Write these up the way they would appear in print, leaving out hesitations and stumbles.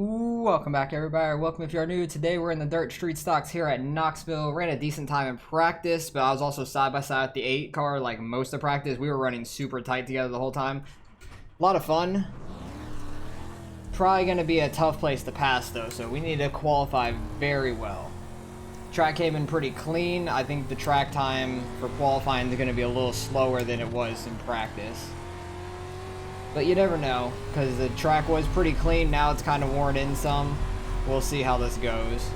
Welcome back, everybody, or welcome if you're new. Today we're in the dirt street stocks here at Knoxville. Ran a decent time in practice, but I was also side by side with the 8 car like most of practice. We were running super tight together the whole time. A lot of fun. Probably going to be a tough place to pass though, so we need to qualify very well. Track came in pretty clean. I think the track time for qualifying is going to be a little slower than it was in practice. But you never know, because the track was pretty clean. Now it's kind of worn in some. We'll see how this goes.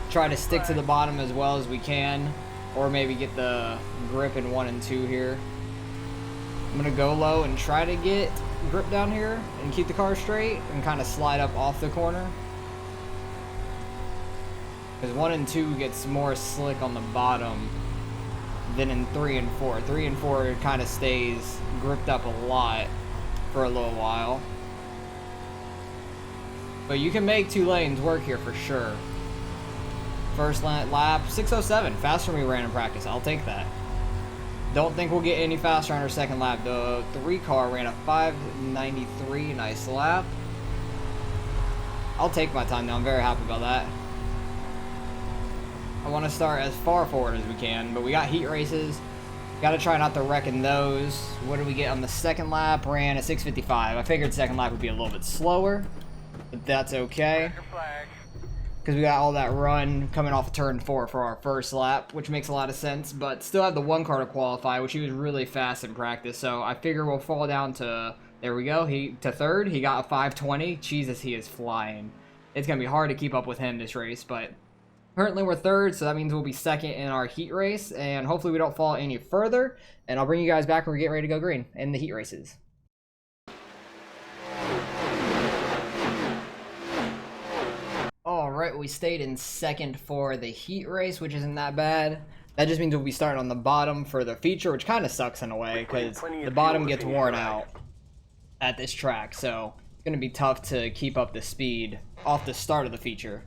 Try to stick to the bottom as well as we can, or maybe get the grip in 1 and 2 here. I'm going to go low and try to get grip down here and keep the car straight and kind of slide up off the corner. Because 1 and 2 gets more slick on the bottom than in 3 and 4. 3 and 4 kind of stays gripped up a lot for a little while, but you can make 2 lanes work here for sure. First lap 6:07, faster than we ran in practice. I'll take that. Don't think we'll get any faster on our second lap. The 3 car ran a 5:93, nice lap. I'll take my time now. I'm very happy about that. I want to start as far forward as we can, but we got heat races. Gotta try not to wreck in those. What did we get on the second lap? Ran a 6:55. I figured second lap would be a little bit slower, but that's okay. Because we got all that run coming off of turn 4 for our first lap, which makes a lot of sense, but still have the 1 car to qualify, which he was really fast in practice, so I figure we'll fall down to, there we go, to third. He got a 5:20. Jesus, he is flying. It's gonna be hard to keep up with him this race, but currently we're third, so that means we'll be second in our heat race, and hopefully we don't fall any further, and I'll bring you guys back when we get ready to go green in the heat races. Alright, we stayed in second for the heat race, which isn't that bad. That just means we'll be starting on the bottom for the feature, which kind of sucks in a way, because the bottom gets worn out at this track, so it's going to be tough to keep up the speed off the start of the feature.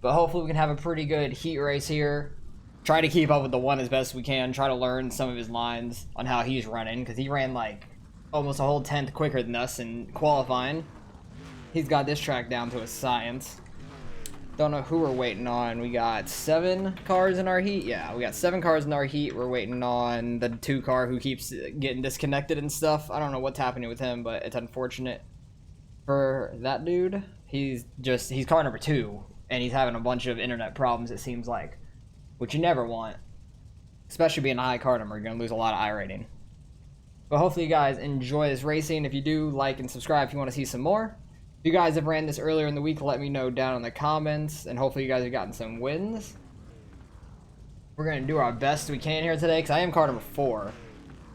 But hopefully we can have a pretty good heat race here. Try to keep up with the 1 as best we can. Try to learn some of his lines on how he's running, because he ran like almost a whole 10th quicker than us in qualifying. He's got this track down to a science. Don't know who we're waiting on. We got 7 cars in our heat. Yeah, we got 7 cars in our heat. We're waiting on the 2 car who keeps getting disconnected and stuff. I don't know what's happening with him, but it's unfortunate for that dude. He's car number 2. And he's having a bunch of internet problems, it seems like, which you never want, especially being a high car number. You're going to lose a lot of iRating. But hopefully you guys enjoy this racing. If you do, like and subscribe if you want to see some more. If you guys have ran this earlier in the week, let me know down in the comments, and hopefully you guys have gotten some wins. We're going to do our best we can here today, because I am car number 4,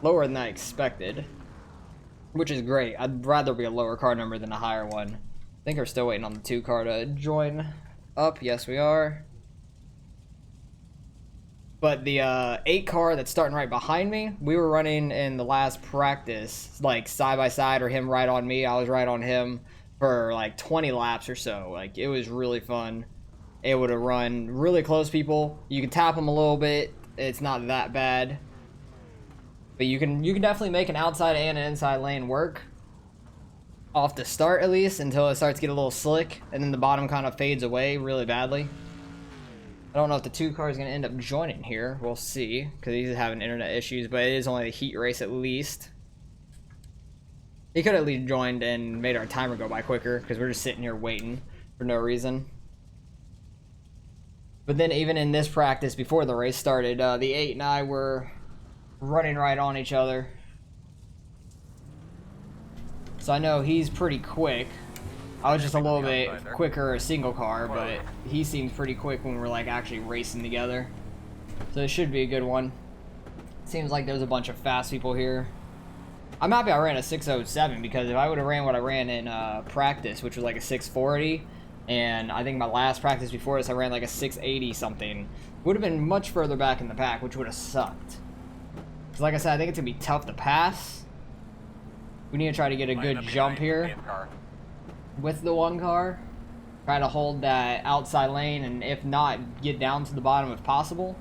lower than I expected, which is great. I'd rather be a lower car number than a higher one. I think we're still waiting on the 2 car to join up. Yes, we are. But the 8 car that's starting right behind me, we were running in the last practice like side by side, or him right on me, I was right on him, for like 20 laps or so. Like, it was really fun. Able to run really close people. You can tap them a little bit. It's not that bad, but you can definitely make an outside and an inside lane work off the start, at least, until it starts to get a little slick, and then the bottom kind of fades away really badly. I don't know if the 2 car is going to end up joining here. We'll see, because he's having internet issues, but it is only the heat race at least. He could have at least joined and made our timer go by quicker, because we're just sitting here waiting for no reason. But then even in this practice before the race started, the 8 and I were running right on each other. So I know he's pretty quick. I was just a little bit quicker a single car, but he seems pretty quick when we're like actually racing together. So it should be a good one. Seems like there's a bunch of fast people here. I'm happy I ran a 6:07, because if I would have ran what I ran in practice, which was like a 6:40, and I think my last practice before this I ran like a 6:80 something, would have been much further back in the pack, which would have sucked. Because like I said, I think it's going to be tough to pass. We need to try to get a good jump here with the 1 car. Try to hold that outside lane, and if not, get down to the bottom if possible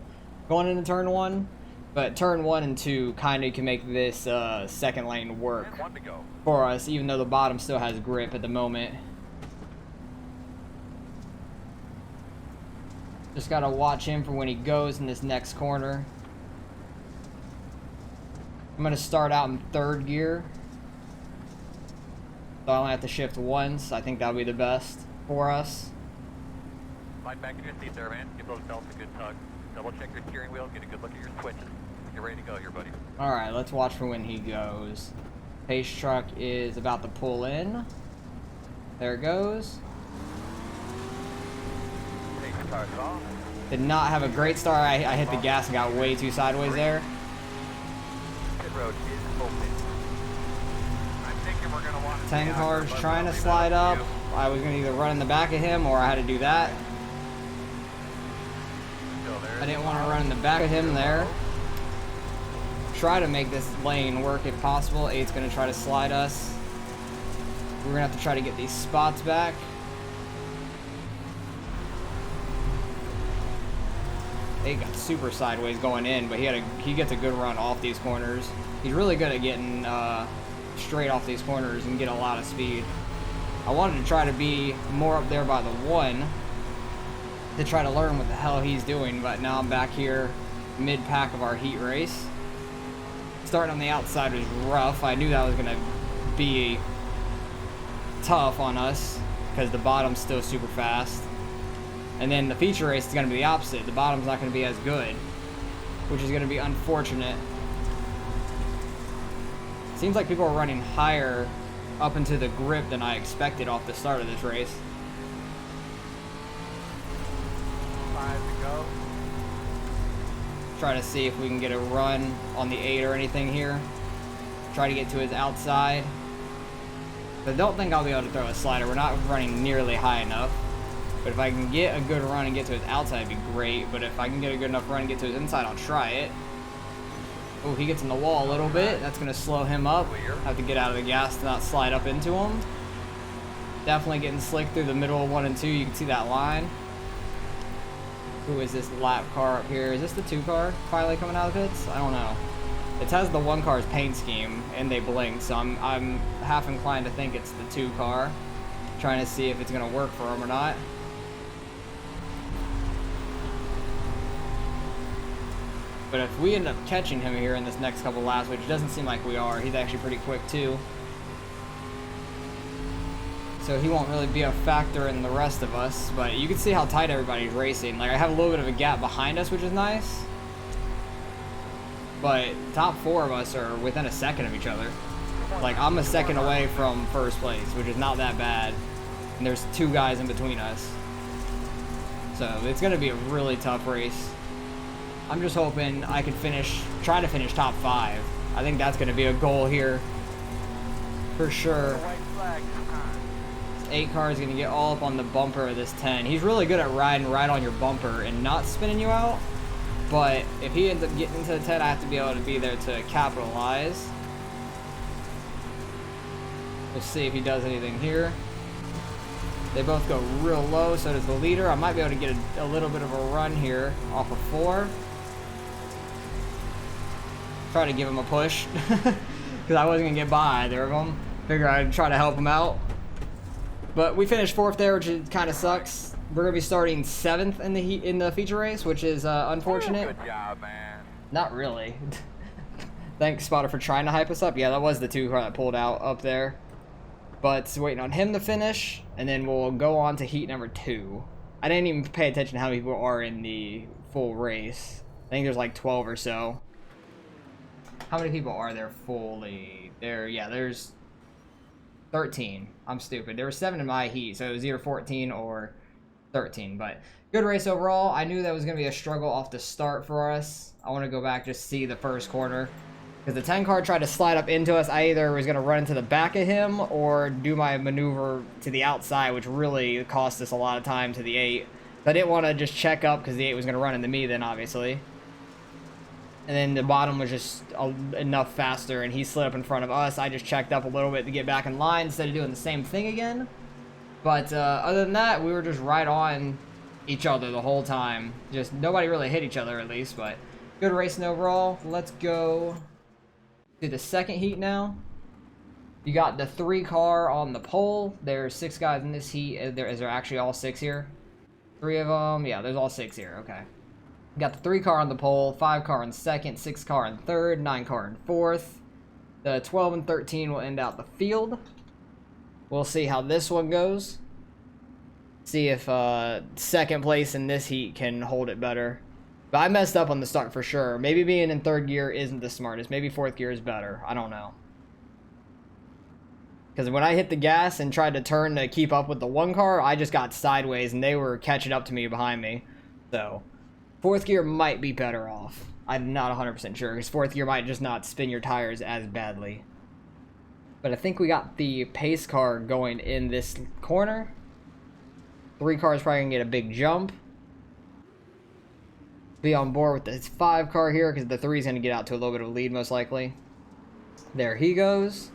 going into turn 1. But turn 1 and 2 kind of can make this second lane work for us, even though the bottom still has grip at the moment. Just gotta watch him for when he goes in this next corner. I'm gonna start out in 3rd gear. So I only have to shift once. I think that'll be the best for us. Slide back in your seat there, man. Give those belts a good tug. Double check your steering wheel. Get a good look at your switches. You're ready to go here, buddy. Alright, let's watch for when he goes. Pace truck is about to pull in. There it goes. Take your tires off. Did not have a great start. I hit the gas and got way too sideways there. Pit road is open. I'm thinking we're gonna want to 10 cars trying to slide up. I was gonna either run in the back of him or I had to do that. I didn't want to run in the back of him there. Try to make this lane work if possible. 8's gonna try to slide us. We're gonna have to try to get these spots back. He got super sideways going in, but he gets a good run off these corners. He's really good at getting straight off these corners and get a lot of speed. I wanted to try to be more up there by the 1 to try to learn what the hell he's doing, but now I'm back here mid-pack of our heat race. Starting on the outside was rough. I knew that was gonna be tough on us because the bottom's still super fast. And then the feature race is going to be the opposite. The bottom's not going to be as good, which is going to be unfortunate. Seems like people are running higher up into the grip than I expected off the start of this race. 5 to go. Try to see if we can get a run on the 8 or anything here. Try to get to his outside. But I don't think I'll be able to throw a slider. We're not running nearly high enough. But if I can get a good run and get to his outside, it'd be great. But if I can get a good enough run and get to his inside, I'll try it. Oh, he gets in the wall a little bit. That's going to slow him up. Have to get out of the gas to not slide up into him. Definitely getting slick through the middle of 1 and 2. You can see that line. Who is this lap car up here? Is this the 2 car finally coming out of the pits? I don't know. It has the 1 car's paint scheme, and they blink. So I'm half inclined to think it's the 2 car. Trying to see if it's going to work for him or not. But if we end up catching him here in this next couple laps, which doesn't seem like we are, he's actually pretty quick too. So he won't really be a factor in the rest of us, but you can see how tight everybody's racing. Like, I have a little bit of a gap behind us, which is nice. But top 4 of us are within a second of each other. Like, I'm a second away from first place, which is not that bad. And there's 2 guys in between us. So it's going to be a really tough race. I'm just hoping I can try to finish top 5. I think that's going to be a goal here. For sure. 8 car is going to get all up on the bumper of this 10. He's really good at riding right on your bumper and not spinning you out. But if he ends up getting into the 10, I have to be able to be there to capitalize. We'll see if he does anything here. They both go real low, so does the leader. I might be able to get a little bit of a run here off of 4. Try to give him a push because I wasn't gonna get by either of them. Figure I'd try to help him out, but we finished 4th there, which kind of sucks. We're gonna be starting 7th in the feature race, which is unfortunate. Good job, man. Not really. Thanks, Spotter, for trying to hype us up. Yeah, that was the 2 car that pulled out up there, but waiting on him to finish, and then we'll go on to heat number 2. I didn't even pay attention to how many people are in the full race. I think there's like 12 or so. How many people are there fully? There's 13. I'm stupid. There were 7 in my heat, so it was either 14 or 13. But good race overall. I knew that was going to be a struggle off the start for us. I want to go back just see the first corner. Because the 10 car tried to slide up into us. I either was going to run into the back of him or do my maneuver to the outside, which really cost us a lot of time to the 8. So I didn't want to just check up because the 8 was going to run into me then, obviously. And then the bottom was just enough faster, and he slid up in front of us. I just checked up a little bit to get back in line instead of doing the same thing again. But other than that, we were just right on each other the whole time. Just nobody really hit each other, at least. But good racing overall. Let's go to the second heat now. You got the 3 car on the pole. There's 6 guys in this heat. Is there actually all 6 here? 3 of them. Yeah, there's all 6 here. Okay. Got the 3 car on the pole, 5 car in second, 6 car in third, 9 car in fourth. The 12 and 13 will end out the field. We'll see how this one goes. See if second place in this heat can hold it better. But I messed up on the start for sure. Maybe being in third gear isn't the smartest. Maybe fourth gear is better. I don't know. Because when I hit the gas and tried to turn to keep up with the 1 car, I just got sideways and they were catching up to me behind me. So, fourth gear might be better off. I'm not 100% sure, because fourth gear might just not spin your tires as badly. But I think we got the pace car going in this corner. 3 cars probably gonna get a big jump. Be on board with this 5 car here, because the 3 is gonna get out to a little bit of a lead most likely. There he goes.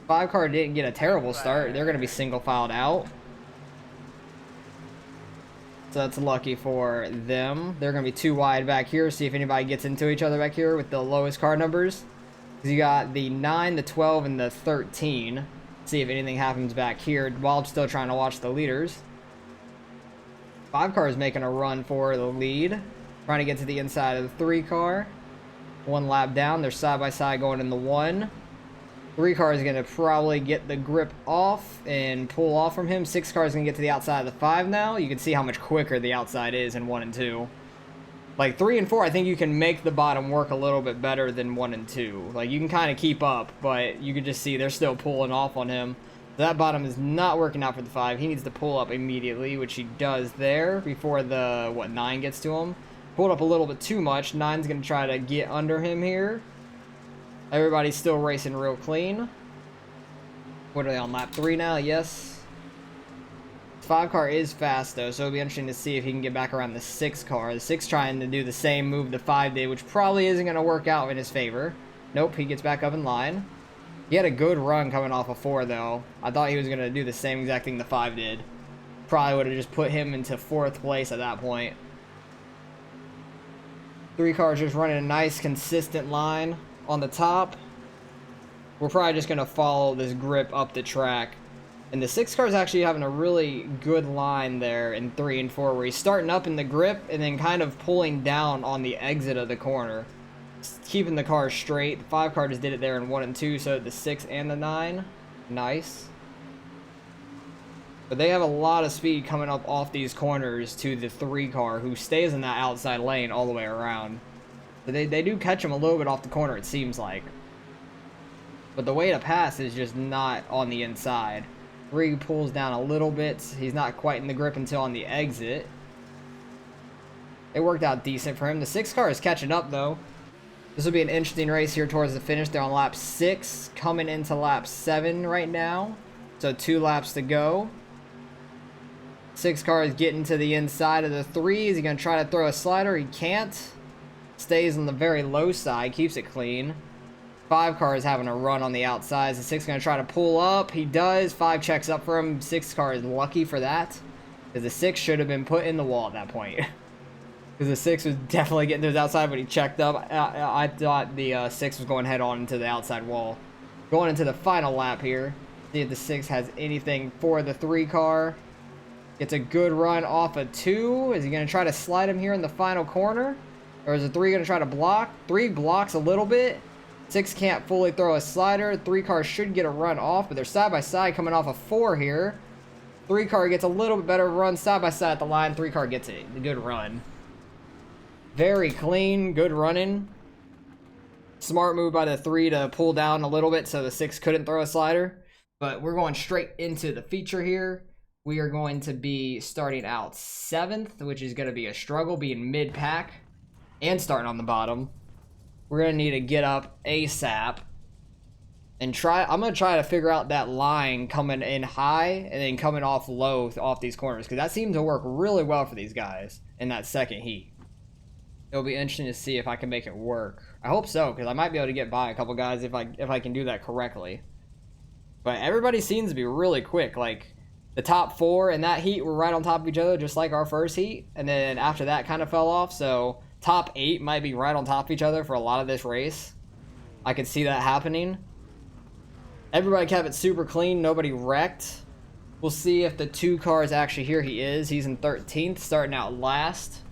5 car didn't get a terrible start. They're gonna be single filed out. So that's lucky for them. They're going to be 2 wide back here. See if anybody gets into each other back here with the lowest car numbers. Because you got the 9, the 12, and the 13. See if anything happens back here while I'm still trying to watch the leaders. 5 car is making a run for the lead. Trying to get to the inside of the 3 car. 1 lap down. They're side by side going in the 1. 3 car is going to probably get the grip off and pull off from him. 6 car is going to get to the outside of the 5 now. You can see how much quicker the outside is in 1 and 2. Like 3 and 4, I think you can make the bottom work a little bit better than 1 and 2. Like you can kind of keep up, but you can just see they're still pulling off on him. That bottom is not working out for the 5. He needs to pull up immediately, which he does there before the, 9 gets to him. Pulled up a little bit too much. 9's going to try to get under him here. Everybody's still racing real clean. What are they on, lap 3 now? Yes. 5 car is fast though, so it'll be interesting to see if he can get back around the 6 car. The 6 trying to do the same move the 5 did, which probably isn't going to work out in his favor. Nope, he gets back up in line. He had a good run coming off of 4 though. I thought he was going to do the same exact thing the 5 did. Probably would have just put him into 4th place at that point. 3 cars just running a nice consistent line on the top. We're probably just going to follow this grip up the track. And the 6 car is actually having a really good line there in 3 and 4, where he's starting up in the grip and then kind of pulling down on the exit of the corner. Keeping the car straight. The 5 car just did it there in 1 and 2, so the 6 and the 9. Nice. But they have a lot of speed coming up off these corners to the 3 car, who stays in that outside lane all the way around. But they do catch him a little bit off the corner, it seems like. But the way to pass is just not on the inside. 3 pulls down a little bit. He's not quite in the grip until on the exit. It worked out decent for him. The 6 car is catching up, though. This will be an interesting race here towards the finish. They're on lap 6, coming into lap 7 right now. So 2 laps to go. 6 car is getting to the inside of the 3. Is he going to try to throw a slider? He can't. Stays on the very low side, keeps it clean. 5 car is having a run on the outsides. The 6 is going to try to pull up. He does. 5 checks up for him. 6 car is lucky for that, because the 6 should have been put in the wall at that point. Because the 6 was definitely getting to his outside, but he checked up. I thought the 6 was going head on into the outside wall. Going into the final lap here. See if the 6 has anything for the 3 car. Gets a good run off of 2. Is he going to try to slide him here in the final corner? Or is the 3 going to try to block? 3 blocks a little bit. 6 can't fully throw a slider. 3 car should get a run off, but they're side by side coming off of 4 here. 3 car gets a little bit better run side by side at the line. 3 car gets it. A good run. Very clean, good running. Smart move by the 3 to pull down a little bit so the 6 couldn't throw a slider. But we're going straight into the feature here. We are going to be starting out 7th, which is going to be a struggle, being mid-pack and starting on the bottom. We're going to need to get up ASAP and I'm going to try to figure out that line coming in high and then coming off low off these corners, because that seemed to work really well for these guys in that second heat. It'll be interesting to see if I can make it work. I hope so, because I might be able to get by a couple guys if I can do that correctly. But everybody seems to be really quick. Like, the top 4 in that heat were right on top of each other, just like our first heat. And then after that kind of fell off. So top 8 might be right on top of each other for a lot of this race. I could see that happening. Everybody kept it super clean. Nobody wrecked. We'll see if the 2 cars actually, here he is. He's in 13th, starting out last.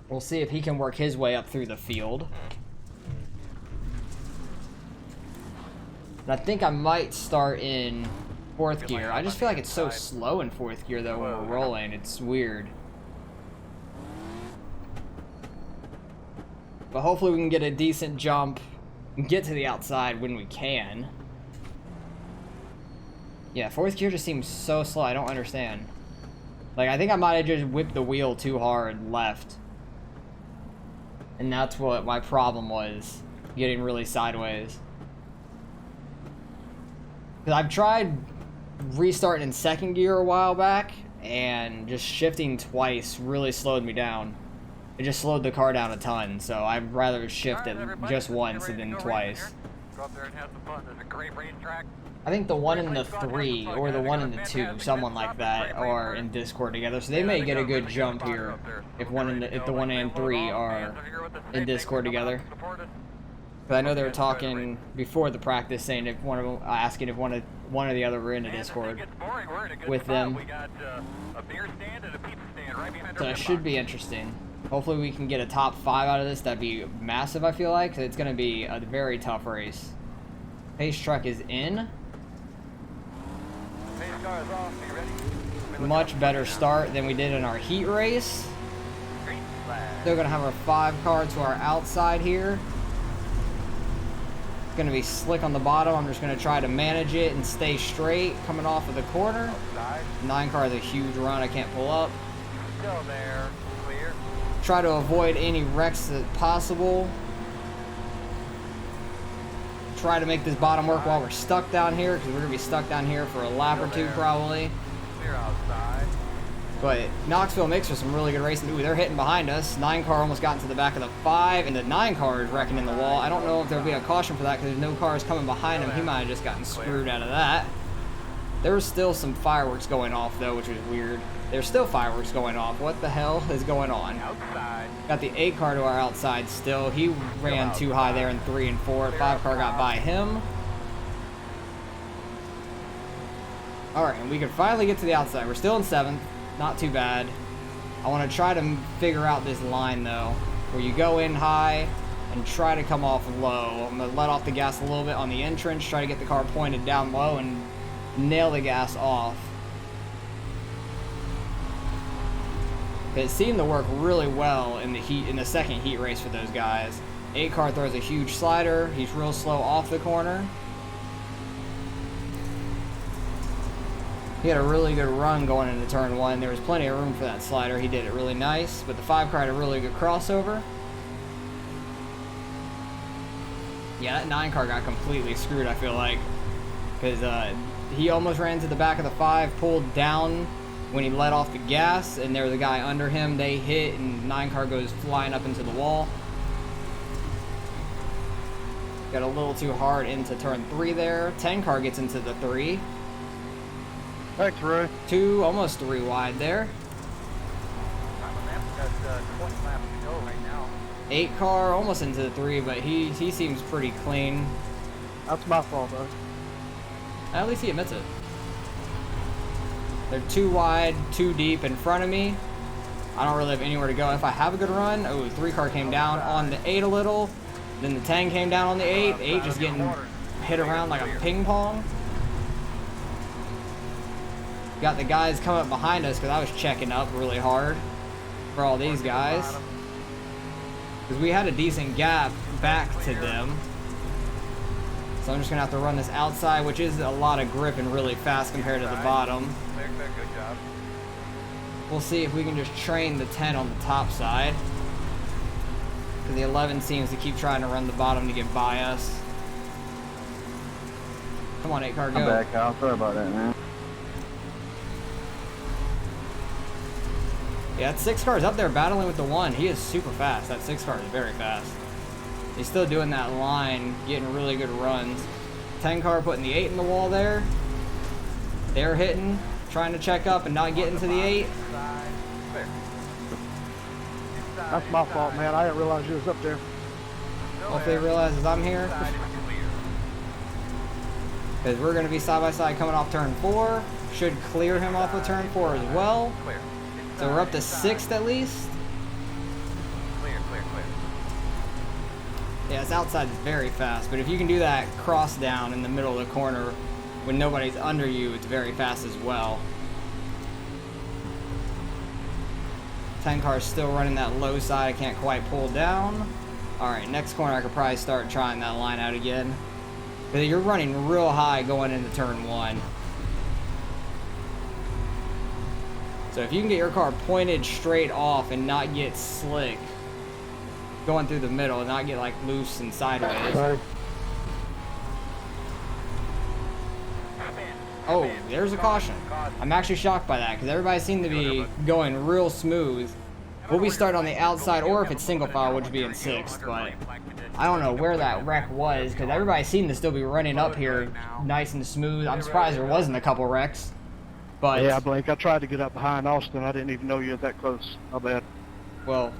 We'll see if he can work his way up through the field. And I think I might start in 4th gear. I just feel like it's so slow in 4th gear though when we're rolling. It's weird. But hopefully we can get a decent jump and get to the outside when we can. Yeah, 4th gear just seems so slow. I don't understand. Like, I think I might have just whipped the wheel too hard left. And that's what my problem was. Getting really sideways. Because I've tried restarting in 2nd gear a while back, and just shifting twice really slowed me down. It just slowed the car down a ton, so I'd rather shift it just once than twice. Go up there and have some fun. There's a great racetrack. I think the 1 and the 3, or the 1 and the 2, someone like that, are in Discord together, so they may get a good jump here if the 1 and 3 are in Discord together. But I know they were talking before the practice, saying if one of them, asking if one or the other were in a Discord with them. So it should be interesting. Hopefully we can get a top 5 out of this. That'd be massive, I feel like, 'cause it's going to be a very tough race. Pace truck is in. Much better start than we did in our heat race. Still going to have our 5 car to our outside here. It's going to be slick on the bottom. I'm just going to try to manage it and stay straight coming off of the corner. 9 car is a huge run. I can't pull up. Still there. Clear. Try to avoid any wrecks as possible. Try to make this bottom work while we're stuck down here, because we're going to be stuck down here for a lap or 2 probably. Clear outside. But Knoxville makes for some really good racing. Ooh, they're hitting behind us. 9 car almost got into the back of the 5, and the 9 car is wrecking in the wall. I don't know if there'll be a caution for that, because there's no cars coming behind him. He might have just gotten screwed out of that. There was still some fireworks going off, though, which was weird. There's still fireworks going off. What the hell is going on? Outside. Got the 8 car to our outside still. He ran too high there in 3 and 4. 5 car got by him. Alright, and we can finally get to the outside. We're still in 7th. Not too bad. I want to try to figure out this line, though, where you go in high and try to come off low. I'm going to let off the gas a little bit on the entrance, try to get the car pointed down low and nail the gas off. It seemed to work really well in the second heat race for those guys. 8 car throws a huge slider. He's real slow off the corner. He had a really good run going into turn 1. There was plenty of room for that slider. He did it really nice, but the 5 car had a really good crossover. Yeah, that 9 car got completely screwed, I feel like, because he almost ran to the back of the 5, pulled down when he let off the gas, and there was a guy under him. They hit, and 9 car goes flying up into the wall. Got a little too hard into turn 3 there. 10 car gets into the 3. Thanks, Ray. 2, almost 3 wide there. 8 car almost into the 3, but he seems pretty clean. That's my fault, though. At least he admits it. They're 2 wide, 2 deep in front of me. I don't really have anywhere to go. If I have a good run, oh, 3 car came down on the 8 a little. Then the 10 came down on the 8. 8 just getting hit around like a ping pong. Got the guys coming up behind us because I was checking up really hard for all these guys. Because we had a decent gap back to them. So I'm just going to have to run this outside, which is a lot of grip and really fast compared to the bottom. Good job. We'll see if we can just train the 10 on the top side. Because the 11 seems to keep trying to run the bottom to get by us. Come on, 8 car, go. I'm back, Kyle. Sorry about that, man. Yeah, that 6 car is up there battling with the 1. He is super fast. That 6 car is very fast. He's still doing that line, getting really good runs. 10 car putting the 8 in the wall there. They're hitting, trying to check up and not getting to the 8. That's my fault, man. I didn't realize you was up there. Hopefully he realizes I'm here. Because we're going to be side by side coming off turn 4. should clear him off of turn 4 as well. Clear. So we're up to 6th at least. Clear, clear, clear. Yeah, it's outside is very fast, but if you can do that cross down in the middle of the corner when nobody's under you, it's very fast as well. 10 car's still running that low side. I can't quite pull down. Alright, next corner I could probably start trying that line out again. But you're running real high going into turn 1. So if you can get your car pointed straight off and not get slick going through the middle and not get like loose and sideways. Sorry. Oh, there's a caution. I'm actually shocked by that because everybody seemed to be going real smooth. We'll be starting on the outside, or if it's single file, which would be in 6th, but I don't know where that wreck was because everybody seemed to still be running up here nice and smooth. I'm surprised there wasn't a couple wrecks. But Yeah, Blake, I tried to get up behind Austin. I didn't even know you were that close. My bad. well,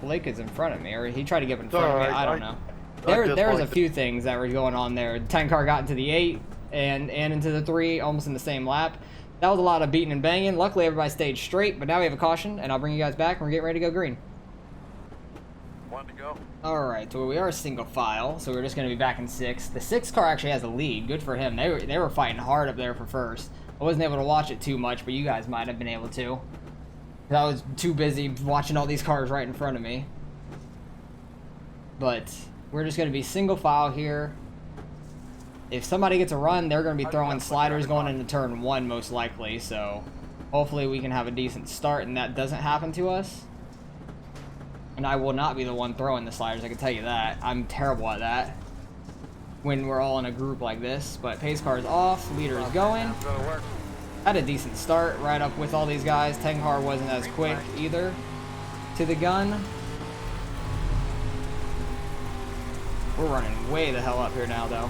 Blake is in front of me, or he tried to get in front of me. alright. I don't know. I There just was a liked few things that were going on there. 10 car got into the 8 and into the 3 almost in the same lap. That was a lot of beating and banging. Luckily, everybody stayed straight, but now we have a caution, and I'll bring you guys back, and we're getting ready to go green. One to go. Alright, so we are single file, so we're just going to be back in 6th. The 6th car actually has a lead. Good for him. They were fighting hard up there for first. I wasn't able to watch it too much, but you guys might have been able to. 'Cause I was too busy watching all these cars right in front of me. But we're just going to be single file here. If somebody gets a run, they're going to be throwing sliders going into turn 1 most likely, so hopefully we can have a decent start and that doesn't happen to us. And I will not be the one throwing the sliders, I can tell you that. I'm terrible at that when we're all in a group like this. But pace car is off, leader is going. Go to work. Had a decent start right up with all these guys. 10 car wasn't as quick either to the gun. We're running way the hell up here now though.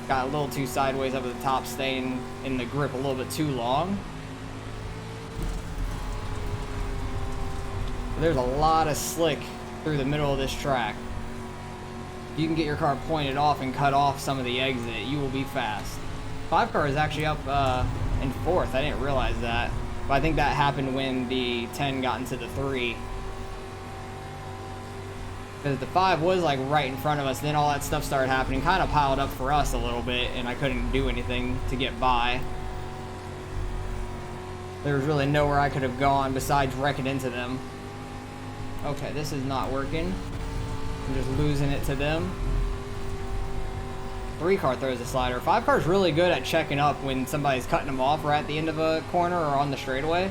Got a little too sideways up at the top, staying in the grip a little bit too long. There's a lot of slick through the middle of this track. If you can get your car pointed off and cut off some of the exit, you will be fast. 5 car is actually up in 4th. I didn't realize that. But I think that happened when the 10 got into the 3. Because the 5 was like right in front of us, then all that stuff started happening, kind of piled up for us a little bit, and I couldn't do anything to get by. There was really nowhere I could have gone besides wrecking into them. Okay, this is not working. I'm just losing it to them. 3 car throws a slider. 5 car is really good at checking up when somebody's cutting them off right at the end of a corner or on the straightaway.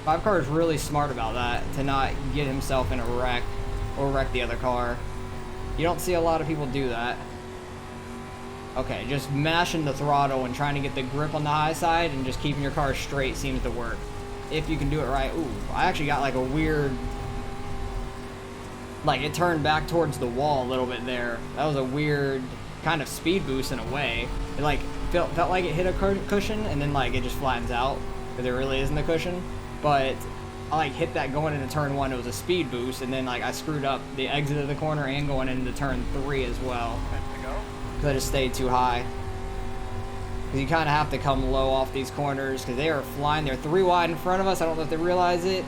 5 car is really smart about that, to not get himself in a wreck or wreck the other car. You don't see a lot of people do that. Okay, just mashing the throttle and trying to get the grip on the high side and just keeping your car straight seems to work. If you can do it right. Ooh, I actually got like a weird... Like, it turned back towards the wall a little bit there. That was a weird kind of speed boost in a way. It like felt like it hit a cushion and then like it just flattens out because there really isn't a cushion. But I like hit that going into turn 1. It was a speed boost, and then like I screwed up the exit of the corner and going into turn 3 as well because I just stayed too high. Because you kind of have to come low off these corners because they are flying. They're 3 wide in front of us. I don't know if they realize it.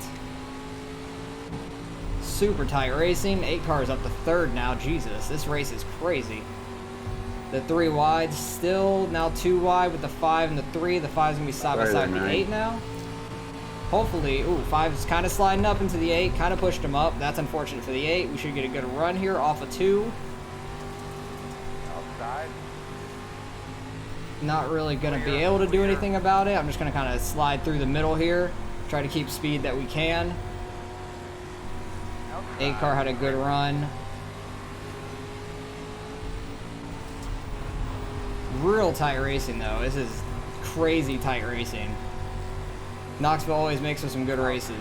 Super tight racing. 8 cars up to 3rd now. Jesus, this race is crazy. The 3 wide still now 2 wide with the 5 and the 3. The 5's gonna be side by side with the 8 now. Hopefully, ooh, 5's kind of sliding up into the 8, kind of pushed him up. That's unfortunate for the 8. We should get a good run here off of 2. Outside. Not really gonna be able to do anything about it. I'm just gonna kind of slide through the middle here, try to keep speed that we can. 8 car had a good run. Real tight racing though. This is crazy tight racing. Knoxville always makes for some good races.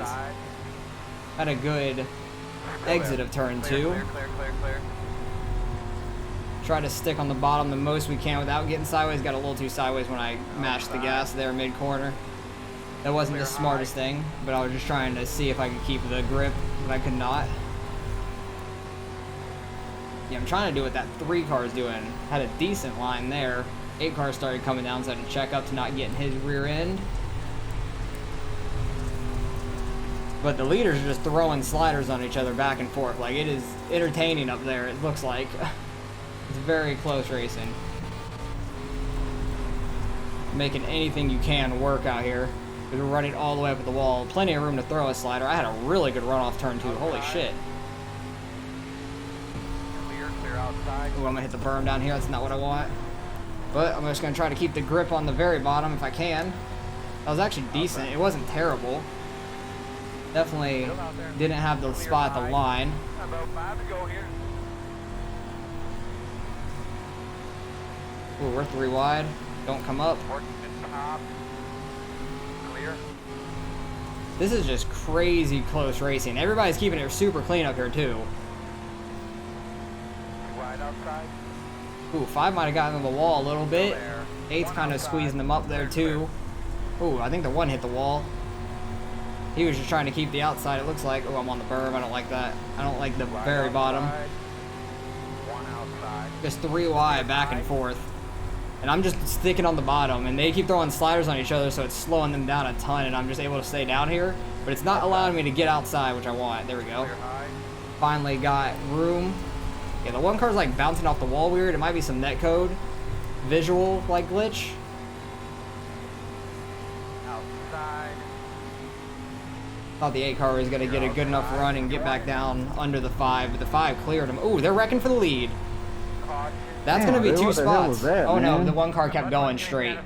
Had a good exit of turn 2. Clear. Try to stick on the bottom the most we can without getting sideways. Got a little too sideways when I mashed the gas there mid-corner. That wasn't the smartest thing, but I was just trying to see if I could keep the grip, but I could not. Yeah, I'm trying to do what that 3 car is doing. Had a decent line there. 8 car started coming down, so I had to check up to not get in his rear end. But the leaders are just throwing sliders on each other back and forth. Like, it is entertaining up there, it looks like. It's very close racing. Making anything you can work out here. We're running all the way up at the wall. Plenty of room to throw a slider. I had a really good run off turn 2. Holy shit. Clear outside. Ooh, I'm gonna hit the berm down here. That's not what I want. But I'm just gonna try to keep the grip on the very bottom if I can. That was actually decent. It wasn't terrible. Definitely didn't have the spot at the line. About 5 to go here. Ooh, we're 3 wide. Don't come up. Working at top. Clear. This is just crazy close racing. Everybody's keeping it super clean up here too. Wide outside. Ooh, 5 might have gotten on the wall a little bit. 8's kind of squeezing them up there too. Ooh, I think the 1 hit the wall. He was just trying to keep the outside, it looks like. Oh, I'm on the berm. I don't like that. I don't like the very bottom. 1 outside. Just 3 wide back and forth. And I'm just sticking on the bottom, and they keep throwing sliders on each other, so it's slowing them down a ton, and I'm just able to stay down here. But it's not allowing me to get outside, which I want. There we go. Clear high. Finally got room. Yeah, the 1 car's like bouncing off the wall weird. It might be some netcode visual like glitch. Outside. Thought the 8 car was gonna get a good enough run and get back down under the 5, but the 5 cleared him. Ooh, they're wrecking for the lead. Caution. That's Damn, gonna be dude, 2 what the hell spots. was that, Oh no, man? the 1 car kept going straight.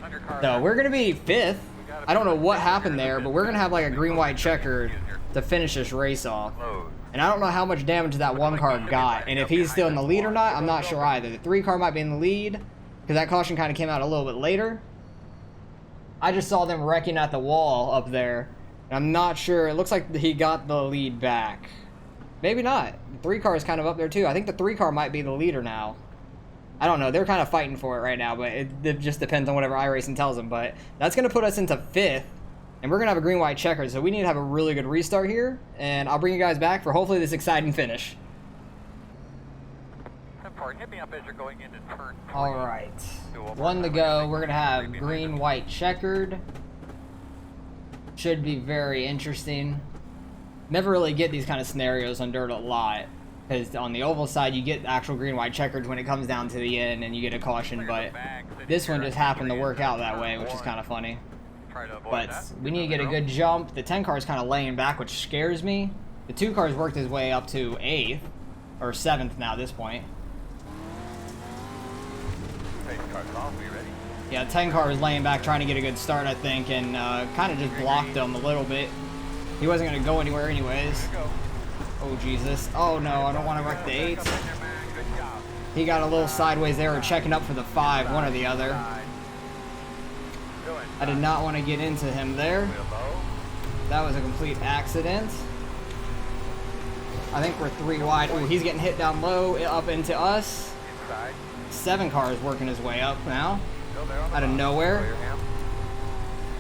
So we're gonna be 5th. I don't know what happened there, but we're gonna have like a green-white checkered to finish this race off. Load. And I don't know how much damage that 1 car got, and if he's still in the lead or not, I'm not sure either. The 3 car might be in the lead, because that caution kind of came out a little bit later. I just saw them wrecking at the wall up there, and I'm not sure. It looks like he got the lead back. Maybe not. The 3 car is kind of up there too. I think the 3 car might be the leader now. I don't know. They're kind of fighting for it right now, but it just depends on whatever iRacing tells them. But that's going to put us into 5th. And we're going to have a green-white checkered, so we need to have a really good restart here. And I'll bring you guys back for hopefully this exciting finish. Hit me up as you're going into turn 3. All right. 1 to go. We're going to have green-white checkered. Should be very interesting. Never really get these kind of scenarios on dirt a lot. Because on the oval side, you get actual green-white checkers when it comes down to the end and you get a caution. But this one just happened to work out that way, which is kind of funny. But we need to get a good jump. The 10 car is kind of laying back, which scares me. The 2 cars worked his way up to 8th, or 7th now at this point. Yeah, 10 car was laying back trying to get a good start, I think, and kind of just blocked him a little bit. He wasn't going to go anywhere anyways. Oh, Jesus. Oh, no, I don't want to wreck the 8s. He got a little sideways there, or checking up for the 5, one or the other. I did not want to get into him there. That was a complete accident. I think we're 3 wide. Oh, he's getting hit down low, up into us. 7 car is working his way up now. Out of nowhere.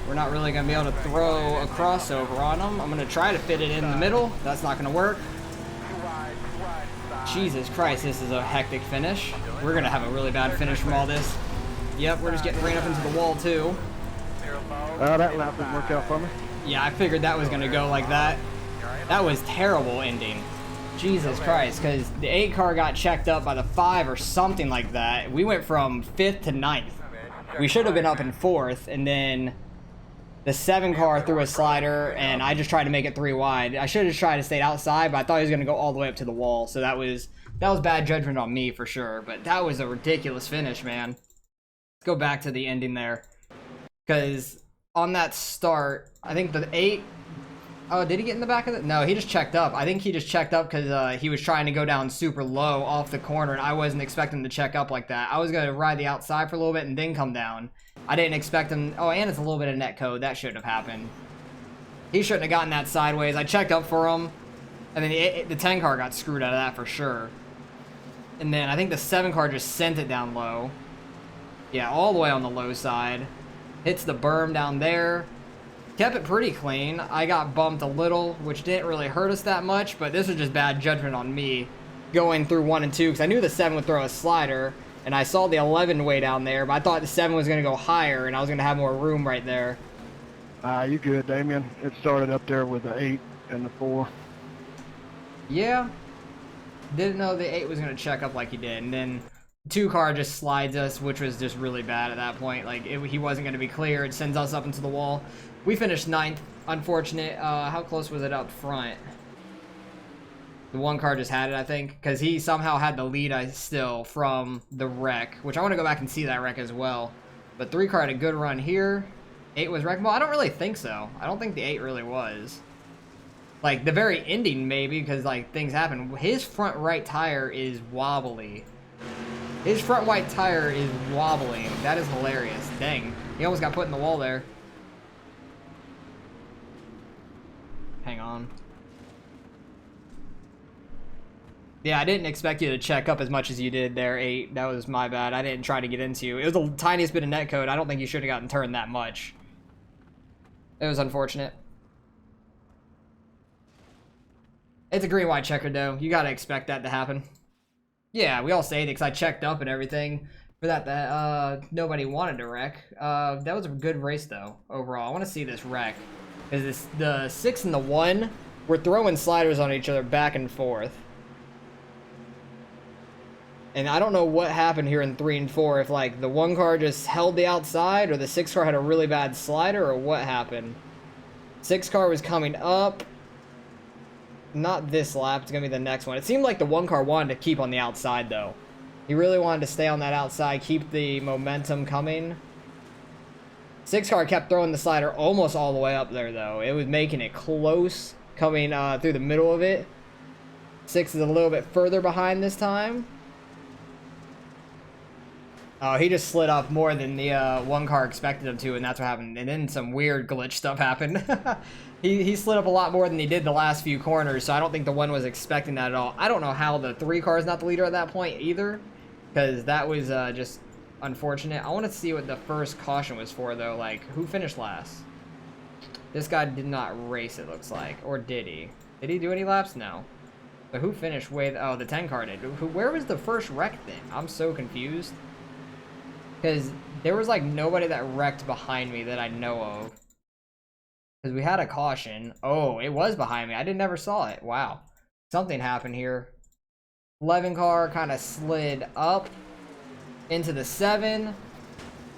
We're not really going to be able to throw a crossover on him. I'm going to try to fit it in the middle. That's not going to work. Jesus Christ, this is a hectic finish. We're going to have a really bad finish from all this. Yep, we're just getting ran up into the wall too. That lap didn't work out for me. Yeah, I figured that was going to go like that. That was terrible ending. Jesus Christ, because the 8 car got checked up by the 5 or something like that. We went from 5th to 9th. We should have been up in 4th, and then the 7 car threw a slider, and I just tried to make it 3 wide. I should have tried to stay outside, but I thought he was going to go all the way up to the wall, so that was bad judgment on me for sure, but that was a ridiculous finish, man. Let's go back to the ending there, because on that start, I think the 8... Oh, did he get in the back of it? No, he just checked up. I think he just checked up because he was trying to go down super low off the corner, and I wasn't expecting him to check up like that. I was going to ride the outside for a little bit and then come down. I didn't expect him... Oh, and it's a little bit of net code. That shouldn't have happened. He shouldn't have gotten that sideways. I checked up for him, and then the 10 car got screwed out of that for sure. And then I think the 7 car just sent it down low. Yeah, all the way on the low side. Hits the berm down there. Kept it pretty clean. I got bumped a little, which didn't really hurt us that much, but this was just bad judgment on me going through 1 and 2, because I knew the 7 would throw a slider, And I saw the 11 way down there, but I thought the 7 was going to go higher, and I was going to have more room right there. You good, Damien. It started up there with the 8 and the 4. Yeah. Didn't know the 8 was going to check up like he did. And then 2 car just slides us, which was just really bad at that point. Like, he wasn't going to be clear. It sends us up into the wall. We finished 9th. Unfortunate. How close was it up front? The 1 car just had it, I think, because he somehow had the lead still from the wreck, which I want to go back and see that wreck as well. But 3 car had a good run here. 8 was wreckable? I don't really think so. I don't think the 8 really was. Like, the very ending, maybe, because, like, things happen. His front right tire is wobbly. His front right tire is wobbling. That is hilarious. Dang. He almost got put in the wall there. Hang on. Yeah, I didn't expect you to check up as much as you did there, 8. That was my bad. I didn't try to get into you. It was the tiniest bit of netcode. I don't think you should have gotten turned that much. It was unfortunate. It's a green-white checkered, though. You gotta expect that to happen. Yeah, we all say it because I checked up and everything for that nobody wanted to wreck. That was a good race, though, overall. I want to see this wreck. Because the 6 and the 1 were throwing sliders on each other back and forth. And I don't know what happened here in 3 and 4, if like the 1 car just held the outside or the 6 car had a really bad slider or what happened. 6 car was coming up. Not this lap, it's gonna be the next one. It seemed like the 1 car wanted to keep on the outside though. He really wanted to stay on that outside, keep the momentum coming. 6 car kept throwing the slider almost all the way up there though. It was making it close, coming through the middle of it. 6 is a little bit further behind this time. Oh, he just slid off more than the 1 car expected him to, and that's what happened. And then some weird glitch stuff happened. he slid up a lot more than he did the last few corners, so I don't think the 1 was expecting that at all. I don't know how the 3 car is not the leader at that point either, because that was just unfortunate. I want to see what the first caution was for, though. Like, who finished last? This guy did not race, it looks like. Or did he? Did he do any laps? No. But who finished with... Oh, the 10 car did. Where was the first wreck then? I'm so confused. Because there was, like, nobody that wrecked behind me that I know of. Because we had a caution. Oh, it was behind me. I never saw it. Wow. Something happened here. 11 car kind of slid up into the 7.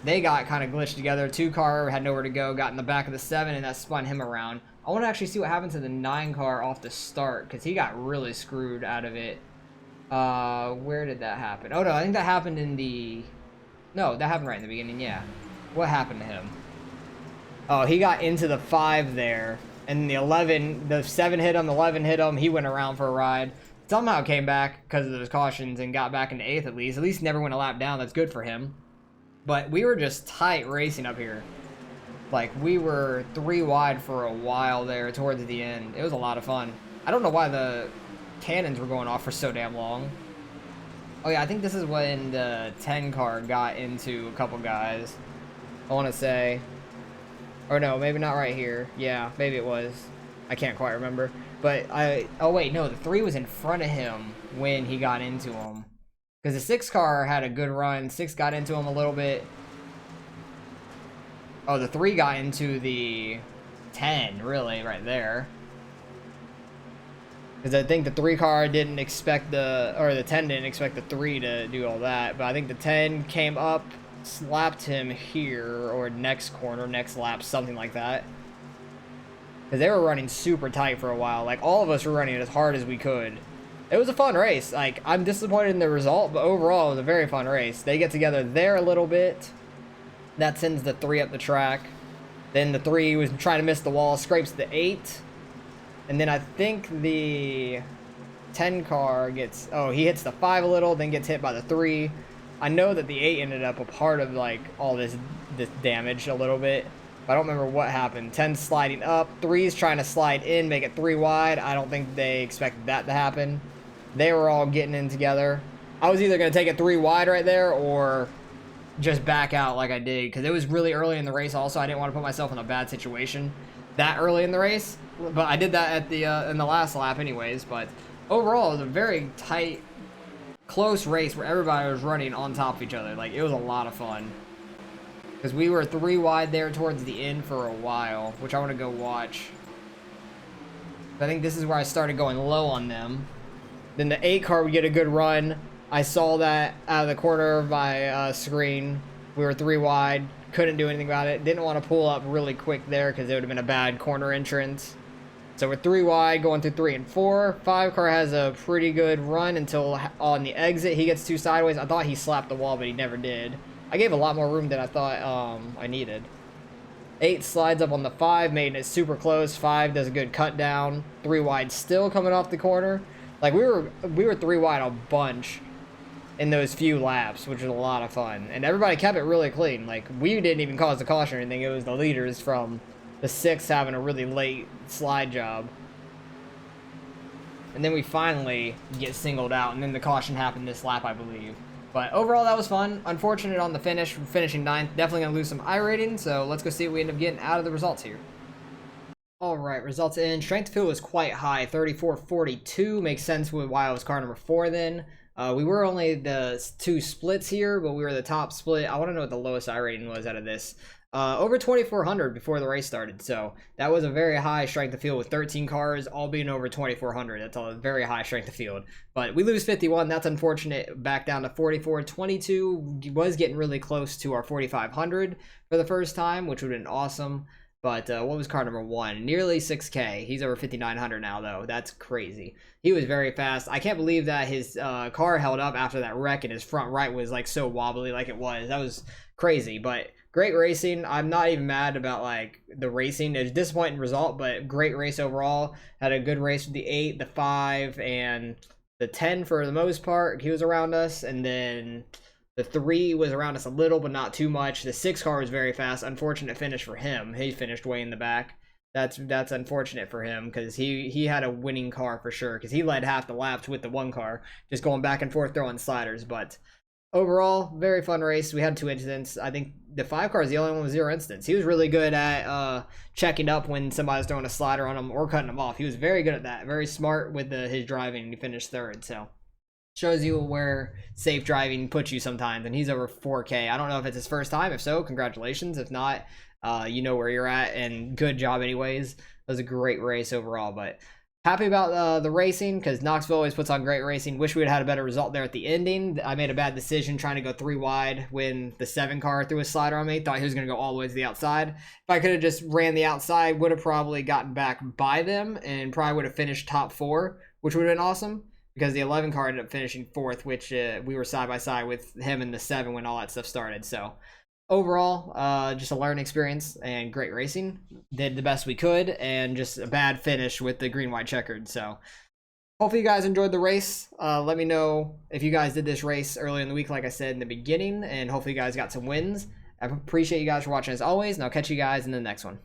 They got kind of glitched together. 2 car had nowhere to go. Got in the back of the 7, and that spun him around. I want to actually see what happened to the 9 car off the start. Because he got really screwed out of it. Where did that happen? Oh, no. I think that happened in the... No, that happened right in the beginning, yeah. What happened to him? Oh, he got into the 5 there. And the 11, the 7 hit him, the 11 hit him. He went around for a ride. Somehow came back because of those cautions and got back into 8th at least. At least never went a lap down. That's good for him. But we were just tight racing up here. Like, we were 3 wide for a while there towards the end. It was a lot of fun. I don't know why the cannons were going off for so damn long. Oh yeah, I think this is when the 10 car got into a couple guys. I want to say. Or no, maybe not right here. Yeah, maybe it was. I can't quite remember. But oh wait, no, the 3 was in front of him when he got into him. Because the 6 car had a good run. 6 got into him a little bit. Oh, the 3 got into the 10, really, right there. Because I think the 3 car didn't expect or the 10 didn't expect the 3 to do all that. But I think the 10 came up, slapped him here, or next corner, next lap, something like that. Because they were running super tight for a while. Like, all of us were running as hard as we could. It was a fun race. Like, I'm disappointed in the result, but overall, it was a very fun race. They get together there a little bit. That sends the 3 up the track. Then the 3 was trying to miss the wall, scrapes the 8. And then I think the 10 car gets... Oh, he hits the 5 a little, then gets hit by the 3. I know that the 8 ended up a part of, like, all this damage a little bit. I don't remember what happened. 10's sliding up. 3's trying to slide in, make it 3 wide. I don't think they expected that to happen. They were all getting in together. I was either going to take it 3 wide right there or just back out like I did. Because it was really early in the race also. I didn't want to put myself in a bad situation that early in the race. But I did that at the in the last lap anyways. But overall, it was a very tight close race where everybody was running on top of each other. Like, it was a lot of fun. Because we were 3 wide there towards the end for a while, which I want to go watch. I think this is where I started going low on them. Then the 8 car would get a good run. I saw that out of the corner of my screen. We were 3 wide. Couldn't do anything about it. Didn't want to pull up really quick there because it would have been a bad corner entrance. So we're 3 wide going through 3 and 4. 5 car has a pretty good run until on the exit he gets 2 sideways. I thought he slapped the wall, but he never did. I gave a lot more room than I thought I needed. 8 slides up on the 5, making it super close. 5 does a good cut down. 3 wide still coming off the corner. Like, we were 3 wide a bunch in those few laps, which was a lot of fun. And everybody kept it really clean. Like, we didn't even cause the caution or anything. It was the leaders from the 6 having a really late slide job. And then we finally get singled out, and then the caution happened this lap, I believe. But overall, that was fun. Unfortunate on the finish, finishing 9th. Definitely going to lose some iRating, so let's go see what we end up getting out of the results here. Alright, results in. Strength of field was quite high, 34.42. Makes sense with why I was car number 4 then. We were only the 2 splits here, but we were the top split. I want to know what the lowest iRating was out of this. Over 2,400 before the race started, so that was a very high strength of field with 13 cars all being over 2,400. That's a very high strength of field. But we lose 51. That's unfortunate. Back down to 44.22. Was getting really close to our 4,500 for the first time, which would have been awesome. But what was car number 1? Nearly 6K. He's over 5,900 now, though. That's crazy. He was very fast. I can't believe that his car held up after that wreck and his front right was like so wobbly like it was. That was crazy, but great racing. I'm not even mad about like the racing. It's a disappointing result, but great race overall. Had a good race with the 8, the 5, and the 10 for the most part. He was around us, and then the 3 was around us a little, but not too much. The 6 car was very fast. Unfortunate finish for him. He finished way in the back. That's unfortunate for him because he had a winning car for sure because he led half the laps with the 1 car, just going back and forth throwing sliders. But overall, very fun race. We had 2 incidents. I think the 5 car is the only one with 0 incidents. He was really good at checking up when somebody's throwing a slider on him or cutting him off. He was very good at that. Very smart with his driving, and he finished 3rd. So shows you where safe driving puts you sometimes. And he's over 4K. I don't know if it's his first time. If so, congratulations. If not, you know where you're at, and good job anyways. It was a great race overall, but happy about the racing because Knoxville always puts on great racing. Wish we had had a better result there at the ending. I made a bad decision trying to go 3 wide when the 7 car threw a slider on me. Thought he was going to go all the way to the outside. If I could have just ran the outside, would have probably gotten back by them and probably would have finished top 4, which would have been awesome because the 11 car ended up finishing 4th, which we were side by side with him and the 7 when all that stuff started. So overall, just a learning experience and great racing. Did the best we could, and just a bad finish with the green, white, checkered. So hopefully you guys enjoyed the race. Let me know if you guys did this race early in the week, like I said in the beginning, and hopefully you guys got some wins. I appreciate you guys for watching as always, and I'll catch you guys in the next one.